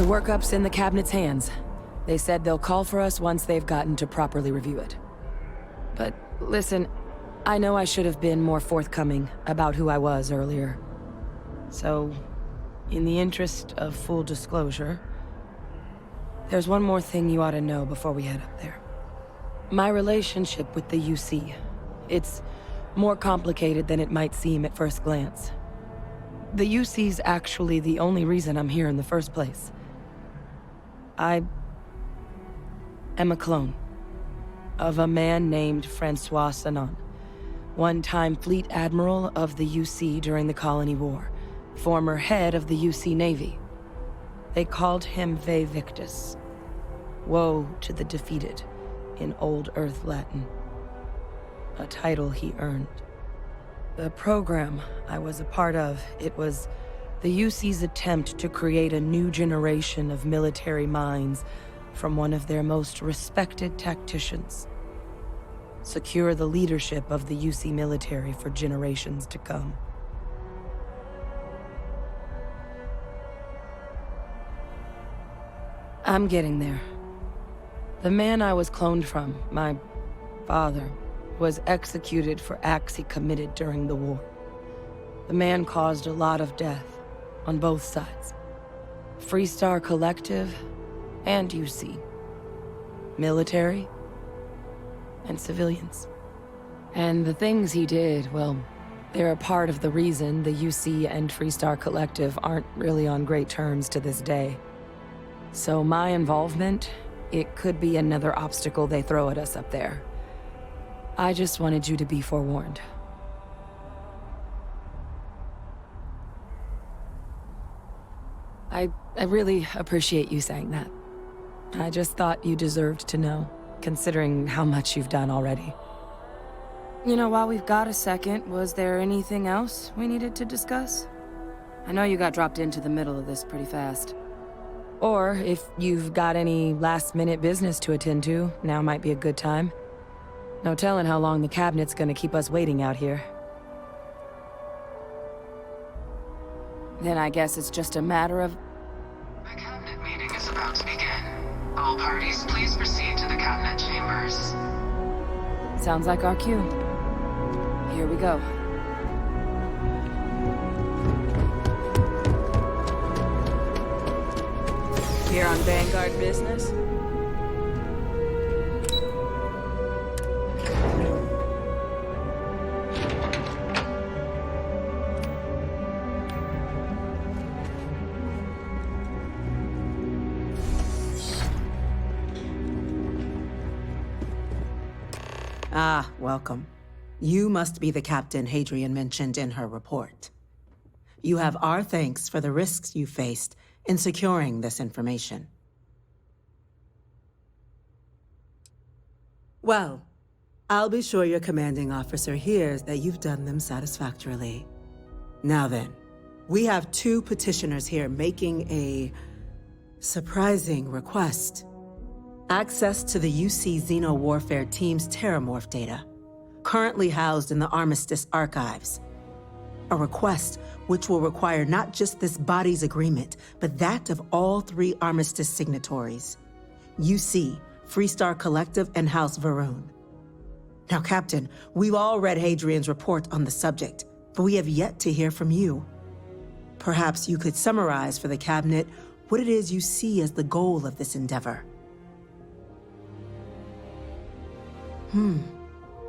The workup's in the cabinet's hands. They said they'll call for us once they've gotten to properly review it. But listen, I know I should have been more forthcoming about who I was earlier. So, in the interest of full disclosure, there's one more thing you ought to know before we head up there. My relationship with the UC, it's more complicated than it might seem at first glance. The UC's actually the only reason I'm here in the first place. I am a clone of a man named Francois Sanon, one-time fleet admiral of the UC during the Colony War, former head of the UC Navy. They called him Vae Victus, woe to the defeated, in Old Earth Latin, a title he earned. The program I was a part of, it was the UC's attempt to create a new generation of military minds from one of their most respected tacticians. Secure the leadership of the UC military for generations to come. I'm getting there. The man I was cloned from, my father, was executed for acts he committed during the war. The man caused a lot of death, on both sides. Freestar Collective and UC. Military and civilians. And the things he did, well, they're a part of the reason the UC and Freestar Collective aren't really on great terms to this day. So my involvement, it could be another obstacle they throw at us up there. I just wanted you to be forewarned. I really appreciate you saying that. I just thought you deserved to know, considering how much you've done already. You know, while we've got a second, was there anything else we needed to discuss? I know you got dropped into the middle of this pretty fast. Or, if you've got any last-minute business to attend to, now might be a good time. No telling how long the cabinet's gonna keep us waiting out here. Then I guess it's just a matter of... The cabinet meeting is about to begin. All parties, please proceed to the cabinet chambers. Sounds like our cue. Here we go. Here on Vanguard business? Ah, welcome. You must be the captain Hadrian mentioned in her report. You have our thanks for the risks you faced in securing this information. Well, I'll be sure your commanding officer hears that you've done them satisfactorily. Now then, we have two petitioners here making a surprising request. Access to the UC Xeno Warfare Team's Terramorph data, currently housed in the Armistice archives. A request which will require not just this body's agreement, but that of all three Armistice signatories: UC, Freestar Collective, and House Varun. Now, Captain, we've all read Hadrian's report on the subject, but we have yet to hear from you. Perhaps you could summarize for the Cabinet what it is you see as the goal of this endeavor.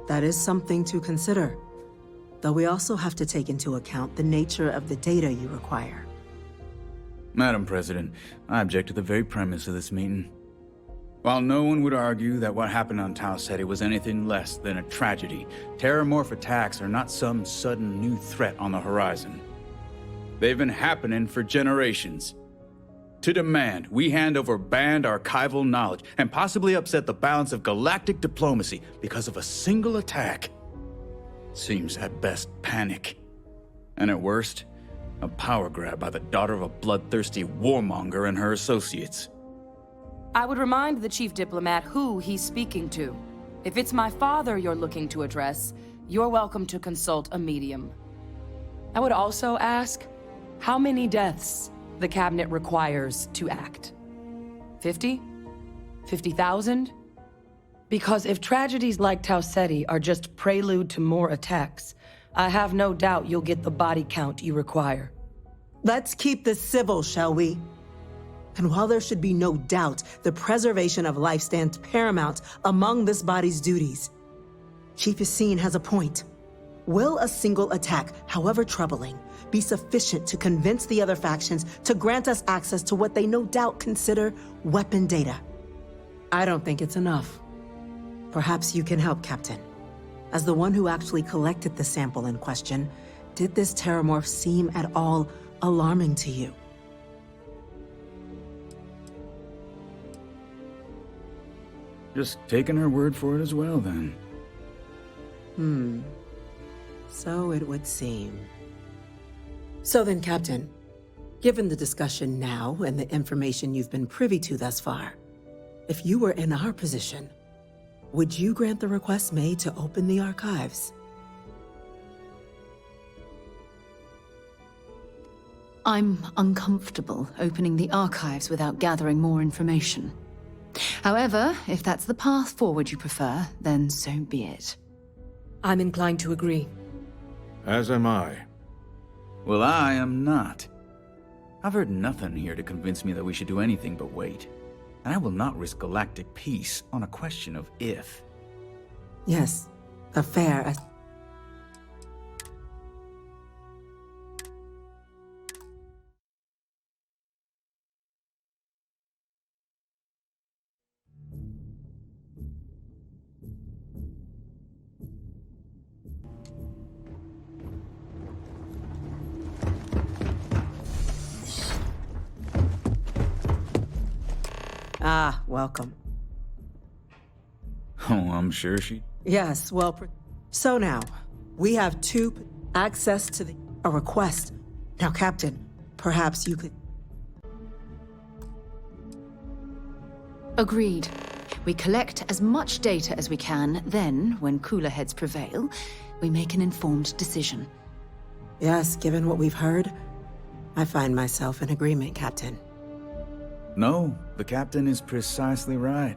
That is something to consider. Though we also have to take into account the nature of the data you require. Madam President, I object to the very premise of this meeting. While no one would argue that what happened on Tau Ceti was anything less than a tragedy, Terramorph attacks are not some sudden new threat on the horizon. They've been happening for generations. To demand we hand over banned archival knowledge and possibly upset the balance of galactic diplomacy because of a single attack seems at best panic. And at worst, a power grab by the daughter of a bloodthirsty warmonger and her associates. I would remind the chief diplomat who he's speaking to. If it's my father you're looking to address, you're welcome to consult a medium. I would also ask, how many deaths the cabinet requires to act? 50? 50,000? Because if tragedies like Tau Ceti are just prelude to more attacks, I have no doubt you'll get the body count you require. Let's keep this civil, shall we? And while there should be no doubt the preservation of life stands paramount among this body's duties, Chief Yassine has a point. Will a single attack, however troubling, be sufficient to convince the other factions to grant us access to what they no doubt consider weapon data? I don't think it's enough. Perhaps you can help, Captain. As the one who actually collected the sample in question, did this terramorph seem at all alarming to you? Just taking her word for it as well, then. So it would seem. So then, Captain, given the discussion now and the information you've been privy to thus far, if you were in our position, would you grant the request made to open the archives? I'm uncomfortable opening the archives without gathering more information. However, if that's the path forward you prefer, then so be it. I'm inclined to agree. As am I. Well, I am not. I've heard nothing here to convince me that we should do anything but wait. And I will not risk galactic peace on a question of if. Yes, a fair... Ah, welcome. Oh, I'm sure she... Yes, well, so now, we have access to a request. Now, Captain, perhaps you could... Agreed. We collect as much data as we can, then, when cooler heads prevail, we make an informed decision. Yes, given what we've heard, I find myself in agreement, Captain. No, the captain is precisely right.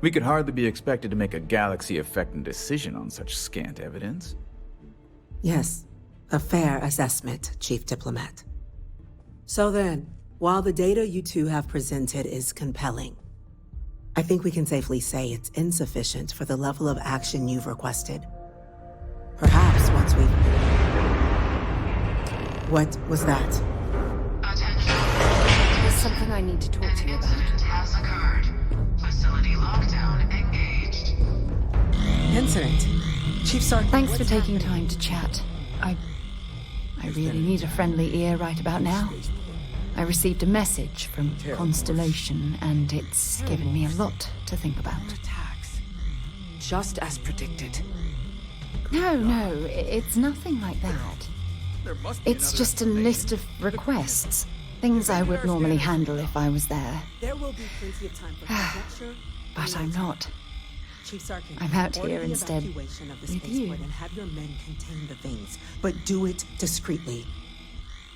We could hardly be expected to make a galaxy-affecting decision on such scant evidence. Yes, a fair assessment, Chief Diplomat. So then, while the data you two have presented is compelling, I think we can safely say it's insufficient for the level of action you've requested. Perhaps once we... What was that? Attention. There's something I need to talk to you An about. incident has occurred. Facility lockdown engaged. Incident. Chief Sark... Thanks for taking time to chat. I really need a friendly ear right about now. I received a message from Constellation, and it's given me a lot to think about. Attacks. Just as predicted. No, it's nothing like that. It's just a list of requests. Things I would normally handle if I was there. There will be plenty of time for conjecture. But I'm not. Chief Sarkin, I'm out order here the instead evacuation of the with spaceport you. and have your men contain the things, but do it discreetly.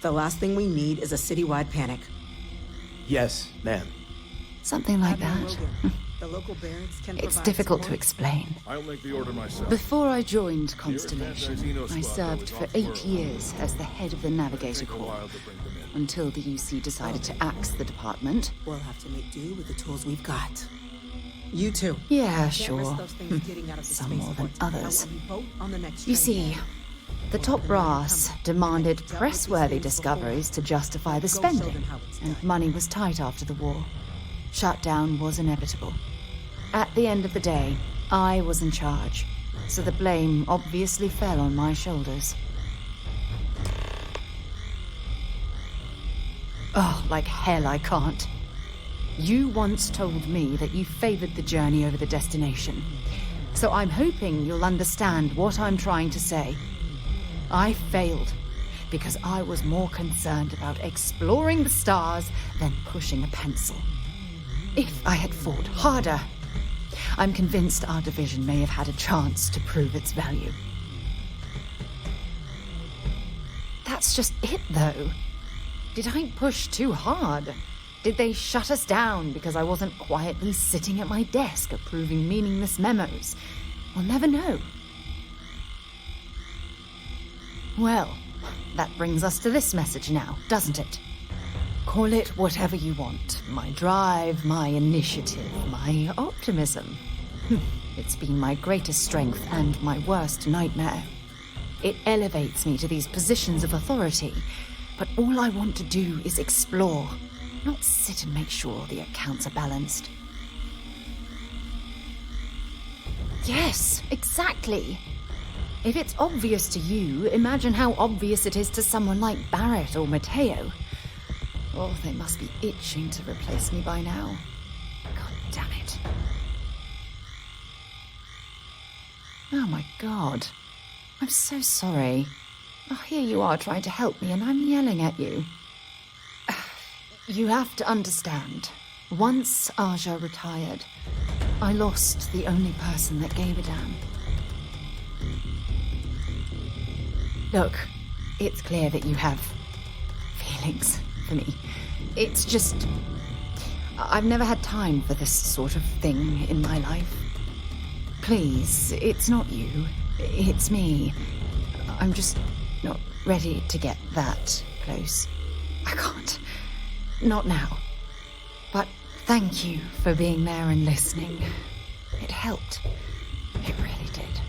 The last thing we need is a citywide panic. Yes, ma'am. Something like Admiral that. Logan, the local barracks can It's provide difficult to support. explain. I'll make the order myself. Before I joined Constellation, I served for 8 years as the head of the Navigator Corps, until the UC decided to axe the department. We'll have to make do with the tools we've got. You too. Yeah, Can't sure. risk those things getting out of the Some more than spaceport. others. Now, when we vote on the next You train, see, the top brass demanded press-worthy discoveries to justify the spending, and money was tight after the war. Shutdown was inevitable. At the end of the day, I was in charge, so the blame obviously fell on my shoulders. Oh, like hell I can't. You once told me that you favored the journey over the destination, so I'm hoping you'll understand what I'm trying to say. I failed because I was more concerned about exploring the stars than pushing a pencil. If I had fought harder, I'm convinced our division may have had a chance to prove its value. That's just it, though. Did I push too hard? Did they shut us down because I wasn't quietly sitting at my desk approving meaningless memos? We'll never know. Well, that brings us to this message now, doesn't it? Call it whatever you want. My drive, my initiative, my optimism. It's been my greatest strength and my worst nightmare. It elevates me to these positions of authority, but all I want to do is explore, not sit and make sure the accounts are balanced. Yes, exactly. If it's obvious to you, imagine how obvious it is to someone like Barrett or Mateo. Oh, they must be itching to replace me by now. God damn it. Oh my God. I'm so sorry. Oh, here you are trying to help me and I'm yelling at you. You have to understand. Once Aja retired, I lost the only person that gave a damn. Look, it's clear that you have feelings for me. It's just... I've never had time for this sort of thing in my life. Please, it's not you. It's me. I'm just not ready to get that close. I can't. Not now. But thank you for being there and listening. It helped. It really did.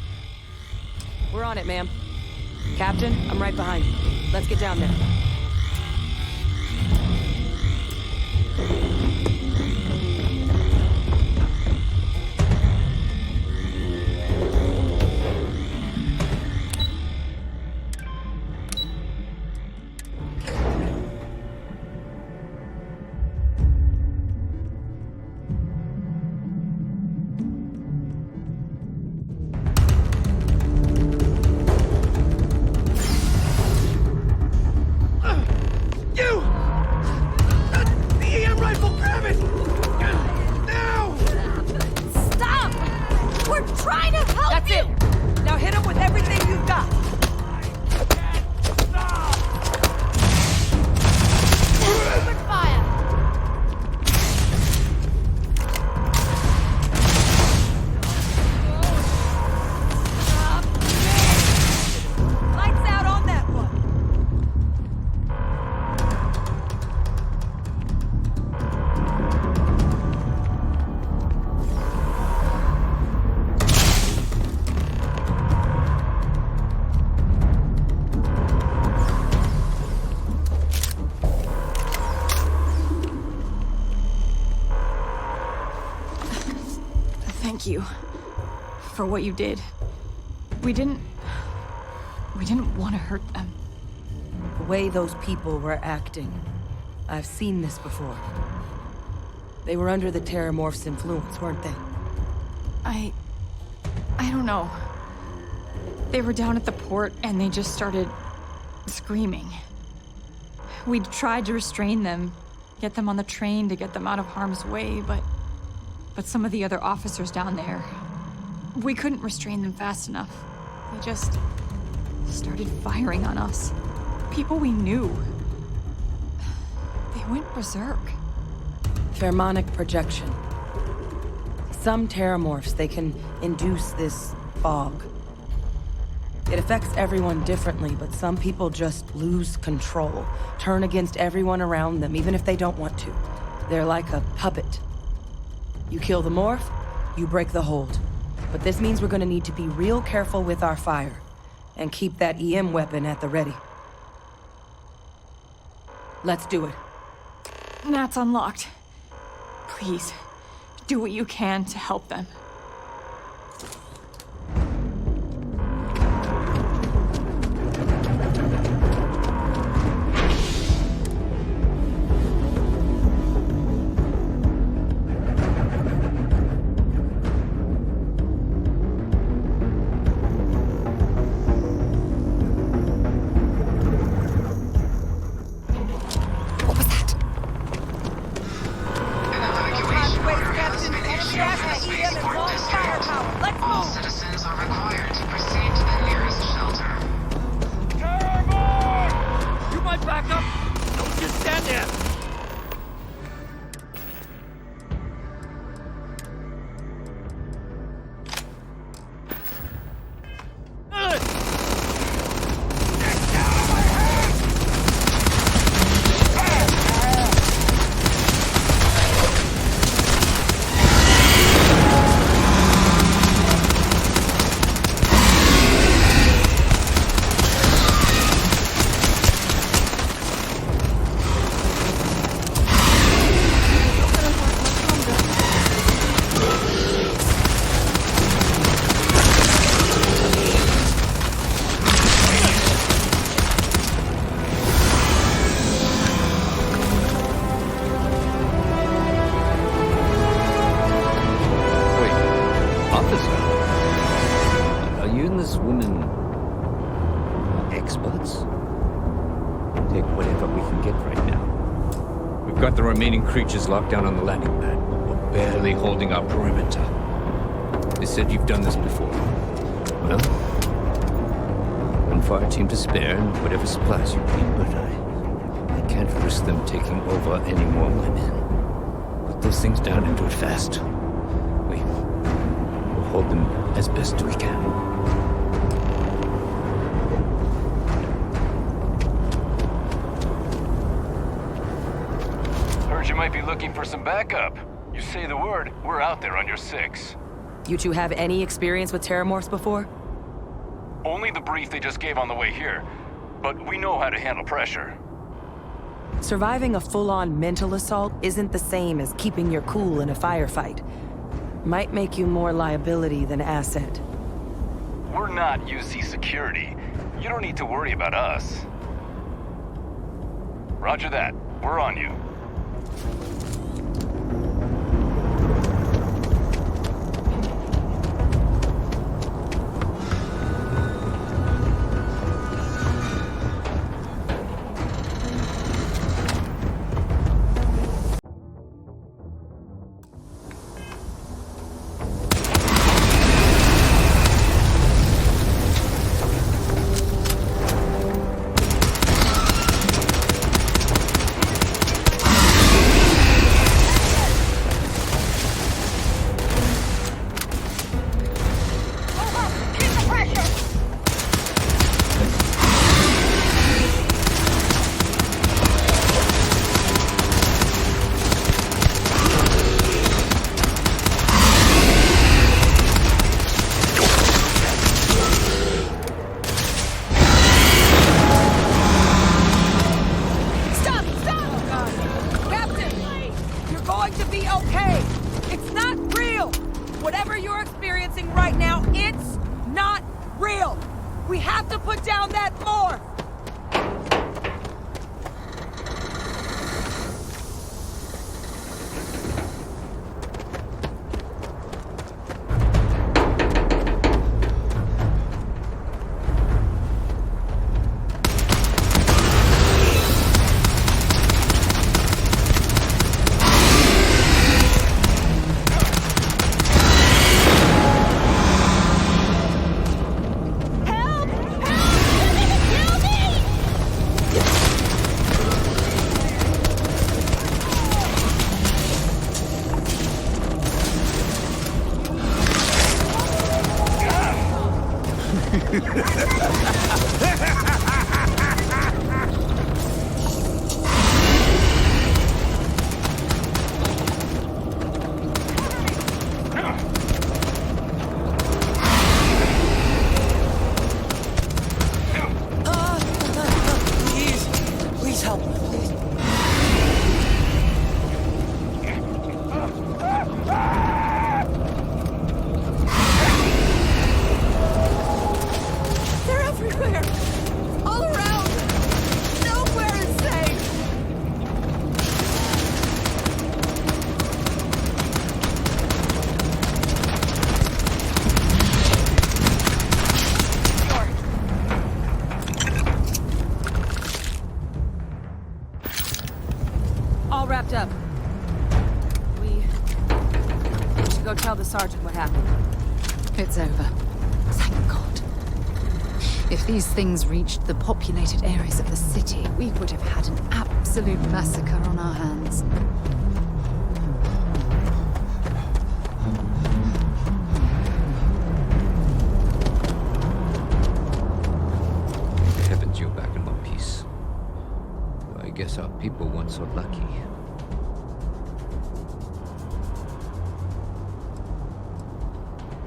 We're on it, ma'am. Captain, I'm right behind you. Let's get down there. Thank you for what you did. We didn't want to hurt them. The way those people were acting, I've seen this before. They were under the Terramorph's influence, weren't they? I don't know. They were down at the port and they just started screaming. We tried to restrain them, get them on the train to get them out of harm's way, but some of the other officers down there, we couldn't restrain them fast enough. They just started firing on us. People we knew. They went berserk. Pheromonic projection. Some Terramorphs, they can induce this fog. It affects everyone differently, but some people just lose control, turn against everyone around them, even if they don't want to. They're like a puppet. You kill the morph, you break the hold. But this means we're gonna need to be real careful with our fire, and keep that EM weapon at the ready. Let's do it. Nat's unlocked. Please, do what you can to help them. An evacuation order has been issued for this base. got the remaining creatures locked down on the landing pad. We're barely holding our perimeter. They said you've done this before. Well, one fire team to spare and whatever supplies you need, but I can't risk them taking over any more of my men. Put those things down and do it fast. We'll hold them as best we can. Heard you might be looking for some backup. You say the word, we're out there on your 6. You two have any experience with terramorphs before? Only the brief they just gave on the way here, but we know how to handle pressure. Surviving a full-on mental assault isn't the same as keeping your cool in a firefight. Might make you more liability than asset. We're not UC security. You don't need to worry about us. Roger that. We're on you. Up. We should go tell the sergeant what happened. It's over. Thank God. If these things reached the populated areas of the city, we would have had an absolute massacre on our hands. Heavens, you're back in one piece. I guess our people weren't so lucky.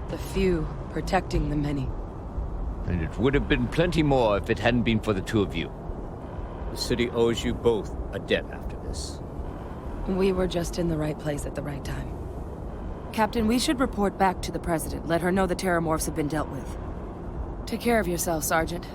The few protecting the many. And it would have been plenty more if it hadn't been for the two of you. The city owes you both a debt after this. We were just in the right place at the right time. Captain, we should report back to the President. Let her know the terramorphs have been dealt with. Take care of yourself, Sergeant.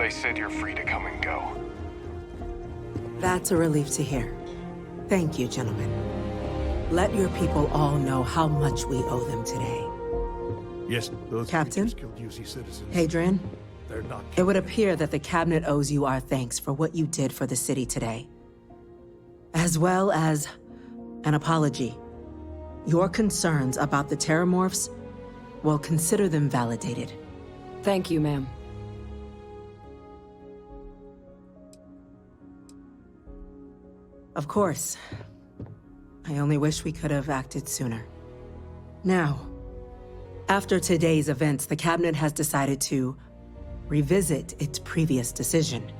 They said you're free to come and go. That's a relief to hear. Thank you, gentlemen. Let your people all know how much we owe them today. Yes, those Captain? creatures killed UC citizens. Hadrian, They're not. it would appear that the Cabinet owes you our thanks for what you did for the city today, as well as an apology. Your concerns about the Terramorphs, well, consider them validated. Thank you, ma'am. Of course. I only wish we could have acted sooner. Now, after today's events, the Cabinet has decided to revisit its previous decision.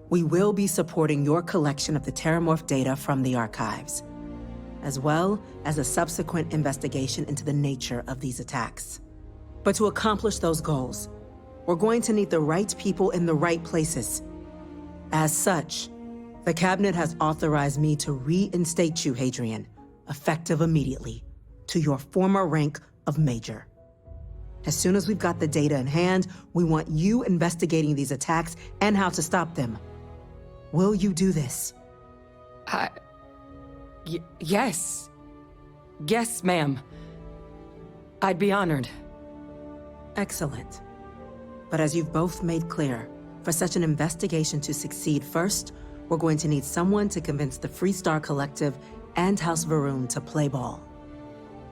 We will be supporting your collection of the Terramorph data from the archives, as well as a subsequent investigation into the nature of these attacks. But to accomplish those goals, we're going to need the right people in the right places. As such, the Cabinet has authorized me to reinstate you, Hadrian, effective immediately, to your former rank of Major. As soon as we've got the data in hand, we want you investigating these attacks and how to stop them. Will you do this? Yes. Yes, ma'am. I'd be honored. Excellent. But as you've both made clear, for such an investigation to succeed, first, we're going to need someone to convince the Freestar Collective and House Varun to play ball.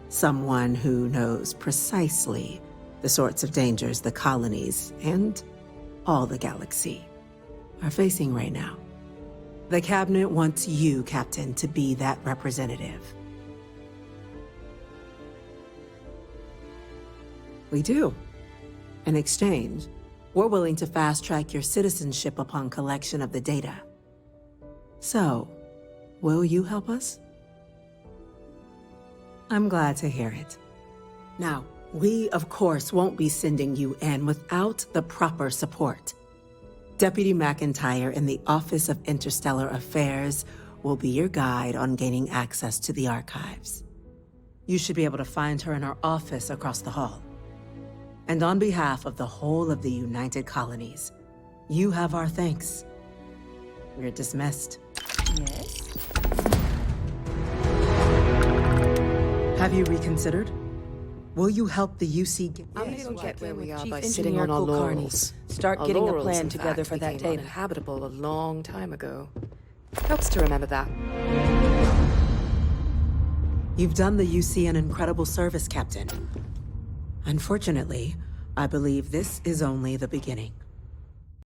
Someone who knows precisely the sorts of dangers the colonies and all the galaxy are facing right now. The Cabinet wants you, Captain, to be that representative. We do. In exchange, we're willing to fast-track your citizenship upon collection of the data. So, will you help us? I'm glad to hear it. Now, we, of course, won't be sending you in without the proper support. Deputy McIntyre in the Office of Interstellar Affairs will be your guide on gaining access to the archives. You should be able to find her in her office across the hall. And on behalf of the whole of the United Colonies, you have our thanks. You're dismissed. Yes? Have you reconsidered? Will you help the UC get... I'm gonna get where we are Chief by sitting on our Engineer Kulkarni. laurels. Start Our getting a laurels, plan in together fact, for that became data. uninhabitable a long time ago. Helps to remember that. You've done the UC an incredible service, Captain. Unfortunately, I believe this is only the beginning.